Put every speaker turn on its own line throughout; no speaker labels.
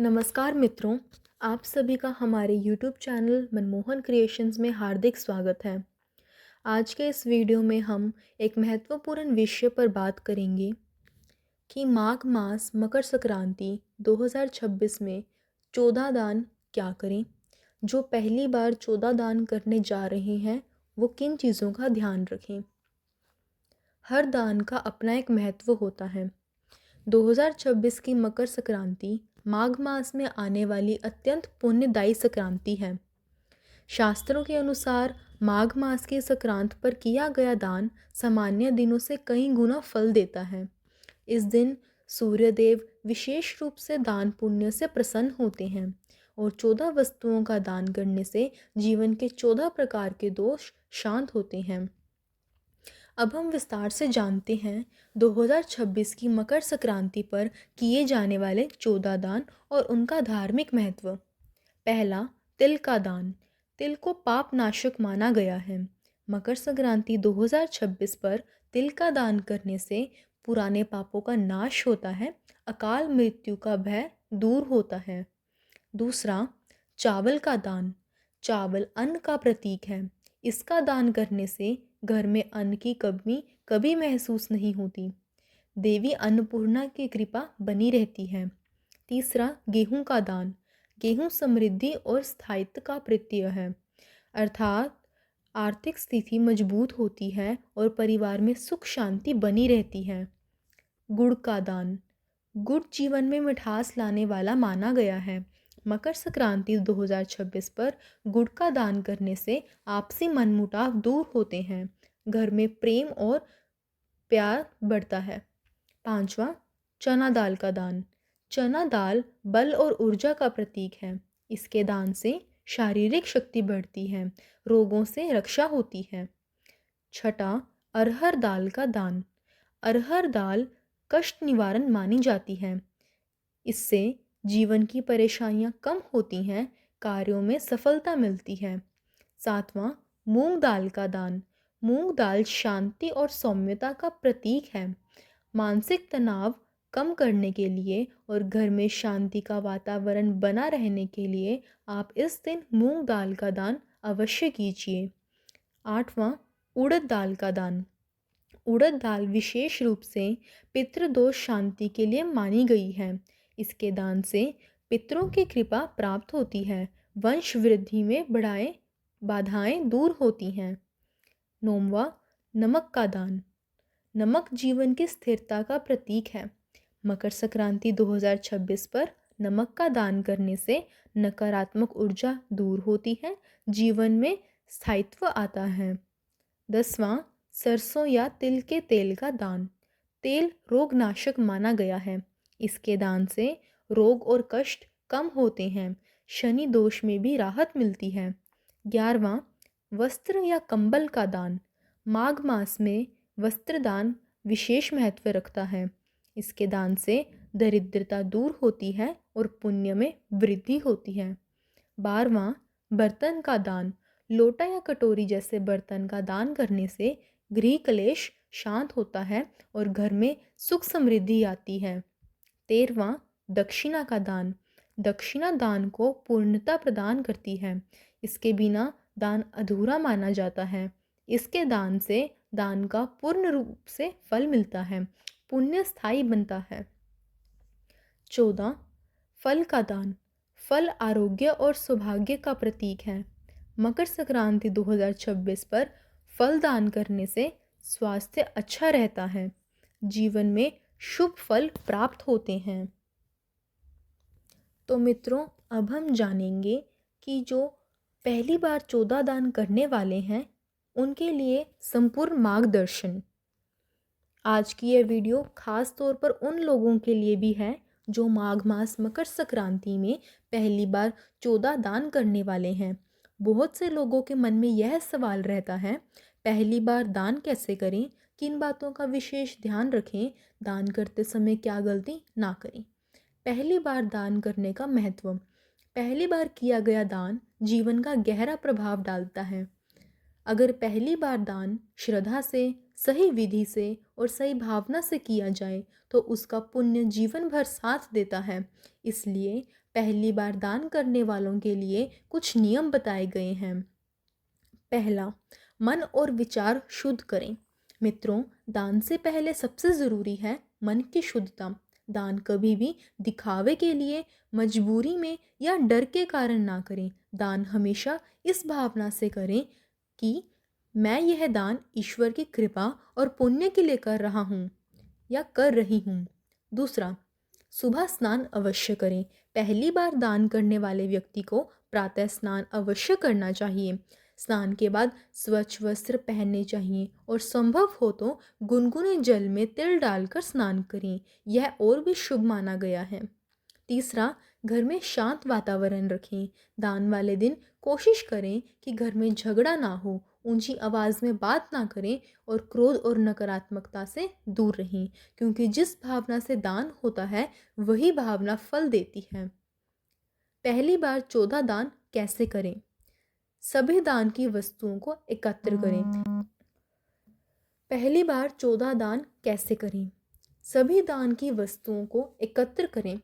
नमस्कार मित्रों, आप सभी का हमारे यूट्यूब चैनल मनमोहन क्रिएशंस में हार्दिक स्वागत है। आज के इस वीडियो में हम एक महत्वपूर्ण विषय पर बात करेंगे कि माघ मास मकर संक्रांति 2026 में 14 दान क्या करें। जो पहली बार 14 दान करने जा रहे हैं वो किन चीज़ों का ध्यान रखें। हर दान का अपना एक महत्व होता है। 2026 की मकर संक्रांति माघ मास में आने वाली अत्यंत पुण्यदायी संक्रांति है। शास्त्रों के अनुसार माघ मास की संक्रांत पर किया गया दान सामान्य दिनों से कई गुना फल देता है। इस दिन सूर्यदेव विशेष रूप से दान पुण्य से प्रसन्न होते हैं और 14 वस्तुओं का दान करने से जीवन के 14 प्रकार के दोष शांत होते हैं। अब हम विस्तार से जानते हैं 2026 की मकर संक्रांति पर किए जाने वाले 14 दान और उनका धार्मिक महत्व। पहला, तिल का दान। तिल को पाप नाशक माना गया है। मकर संक्रांति 2026 पर तिल का दान करने से पुराने पापों का नाश होता है, अकाल मृत्यु का भय दूर होता है। दूसरा, चावल का दान। चावल अन्न का प्रतीक है। इसका दान करने से घर में अन्न की कमी कभी महसूस नहीं होती। देवी अन्नपूर्णा की कृपा बनी रहती है। तीसरा, गेहूं का दान। गेहूं समृद्धि और स्थायित्व का प्रत्यय है, अर्थात आर्थिक स्थिति मजबूत होती है और परिवार में सुख शांति बनी रहती है। गुड़ का दान। गुड़ जीवन में मिठास लाने वाला माना गया है। मकर संक्रांति 2026 पर गुड़ का दान करने से आपसी मनमुटाव दूर होते हैं, घर में प्रेम और प्यार बढ़ता है। पांचवा, चना दाल का दान। चना दाल बल और ऊर्जा का प्रतीक है। इसके दान से शारीरिक शक्ति बढ़ती है, रोगों से रक्षा होती है। छठा, अरहर दाल का दान। अरहर दाल कष्ट निवारण मानी जाती है। इससे जीवन की परेशानियां कम होती हैं, कार्यों में सफलता मिलती है। सातवां, मूंग दाल का दान। मूंग दाल शांति और सौम्यता का प्रतीक है। मानसिक तनाव कम करने के लिए और घर में शांति का वातावरण बना रहने के लिए आप इस दिन मूंग दाल का दान अवश्य कीजिए। आठवां, उड़द दाल का दान। उड़द दाल विशेष रूप से पितृदोष शांति के लिए मानी गई है। इसके दान से पितरों की कृपा प्राप्त होती है, वंश वृद्धि में बढ़ाए बाधाएं दूर होती हैं। नौवां, नमक का दान। नमक जीवन की स्थिरता का प्रतीक है। मकर संक्रांति 2026 पर नमक का दान करने से नकारात्मक ऊर्जा दूर होती है, जीवन में स्थायित्व आता है। 10वां, सरसों या तिल के तेल का दान। तेल रोगनाशक माना गया है। इसके दान से रोग और कष्ट कम होते हैं, शनि दोष में भी राहत मिलती है। 11वां, वस्त्र या कंबल का दान। माघ मास में वस्त्र दान विशेष महत्व रखता है। इसके दान से दरिद्रता दूर होती है और पुण्य में वृद्धि होती है। 12वां, बर्तन का दान। लोटा या कटोरी जैसे बर्तन का दान करने से गृह क्लेश शांत होता है और घर में सुख समृद्धि आती है। 13वां, दक्षिणा का दान। दक्षिणा दान को पूर्णता प्रदान करती है। इसके बिना दान अधूरा माना जाता है। इसके दान से दान का पूर्ण रूप से फल मिलता है, पुण्य स्थायी बनता है। 14, फल का दान। फल आरोग्य और सौभाग्य का प्रतीक है। मकर संक्रांति 2026 पर फल दान करने से स्वास्थ्य अच्छा रहता है, जीवन में शुभ फल प्राप्त होते हैं। तो मित्रों, अब हम जानेंगे कि जो पहली बार 14 दान करने वाले हैं उनके लिए संपूर्ण मार्गदर्शन। आज की यह वीडियो खास तौर पर उन लोगों के लिए भी है जो माघ मास मकर संक्रांति में पहली बार 14 दान करने वाले हैं। बहुत से लोगों के मन में यह सवाल रहता है, पहली बार दान कैसे करें, किन बातों का विशेष ध्यान रखें, दान करते समय क्या गलती ना करें। पहली बार दान करने का महत्व। पहली बार किया गया दान जीवन का गहरा प्रभाव डालता है। अगर पहली बार दान श्रद्धा से, सही विधि से और सही भावना से किया जाए तो उसका पुण्य जीवन भर साथ देता है। इसलिए पहली बार दान करने वालों के लिए कुछ नियम बताए गए हैं। पहला, मन और विचार शुद्ध करें। मित्रों, दान से पहले सबसे ज़रूरी है मन की शुद्धता। दान कभी भी दिखावे के लिए, मजबूरी में या डर के कारण ना करें। दान हमेशा इस भावना से करें कि मैं यह दान ईश्वर की कृपा और पुण्य के लिए कर रहा हूँ या कर रही हूँ। दूसरा, सुबह स्नान अवश्य करें। पहली बार दान करने वाले व्यक्ति को प्रातः स्नान अवश्य करना चाहिए। स्नान के बाद स्वच्छ वस्त्र पहनने चाहिए और संभव हो तो गुनगुने जल में तिल डालकर स्नान करें। यह और भी शुभ माना गया है। तीसरा, घर में शांत वातावरण रखें। दान वाले दिन कोशिश करें कि घर में झगड़ा ना हो, ऊंची आवाज़ में बात ना करें और क्रोध और नकारात्मकता से दूर रहें, क्योंकि जिस भावना से दान होता है वही भावना फल देती है। पहली बार 14 दान कैसे करें? सभी दान की वस्तुओं को एकत्र करें। पहली बार 14 दान कैसे करें? सभी दान की वस्तुओं को एकत्र करें।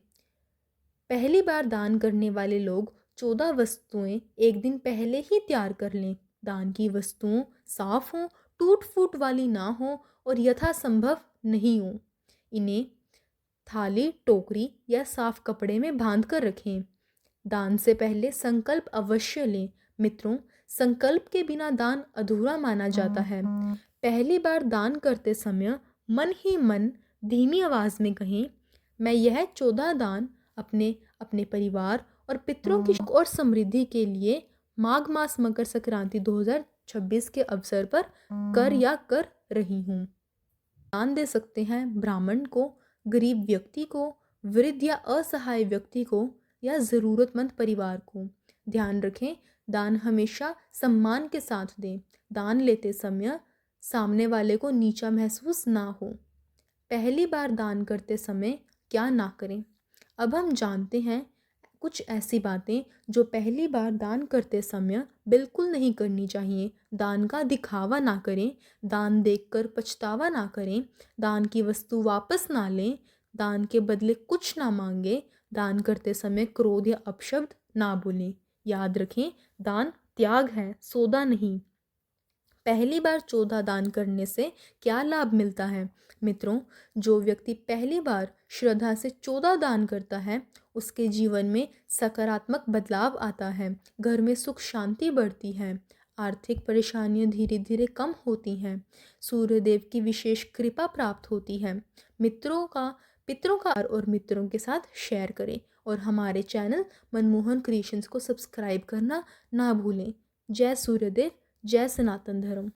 पहली बार दान करने वाले लोग 14 वस्तुएं एक दिन पहले ही तैयार कर लें। दान की वस्तुओं साफ हों, टूट फूट वाली ना हो और यथासंभव नहीं हो। इन्हें थाली, टोकरी या साफ कपड़े में बांध कर रखें। दान से पहले संकल्प अवश्य लें। मित्रों, संकल्प के बिना दान अधूरा माना जाता है। पहली बार दान करते समय मन ही मन धीमी आवाज़ में कहें, मैं यह 14 दान अपने परिवार और पितरों की सुख और समृद्धि के लिए माघ मास मकर संक्रांति 2026 के अवसर पर कर रही हूँ। दान दे सकते हैं ब्राह्मण को, गरीब व्यक्ति को, वृद्ध या असहाय व्यक्ति को या ज़रूरतमंद परिवार को। ध्यान रखें, दान हमेशा सम्मान के साथ दें। दान लेते समय सामने वाले को नीचा महसूस ना हो। पहली बार दान करते समय क्या ना करें? अब हम जानते हैं कुछ ऐसी बातें जो पहली बार दान करते समय बिल्कुल नहीं करनी चाहिए। दान का दिखावा ना करें, दान देखकर पछतावा ना करें, दान की वस्तु वापस ना लें, दान के बदले कुछ ना मांगें, दान करते समय क्रोध या अपशब्द ना बोलें। याद रखें, दान त्याग है, सौदा नहीं। पहली बार 14 दान करने से क्या लाभ मिलता है? मित्रों, जो व्यक्ति पहली बार श्रद्धा से 14 दान करता है उसके जीवन में सकारात्मक बदलाव आता है। घर में सुख शांति बढ़ती है, आर्थिक परेशानियां धीरे धीरे कम होती हैं, सूर्यदेव की विशेष कृपा प्राप्त होती है। पितरों का और मित्रों के साथ शेयर करें और हमारे चैनल मनमोहन क्रिएशंस को सब्सक्राइब करना ना भूलें। जय सूर्यदेव, जय सनातन धर्म।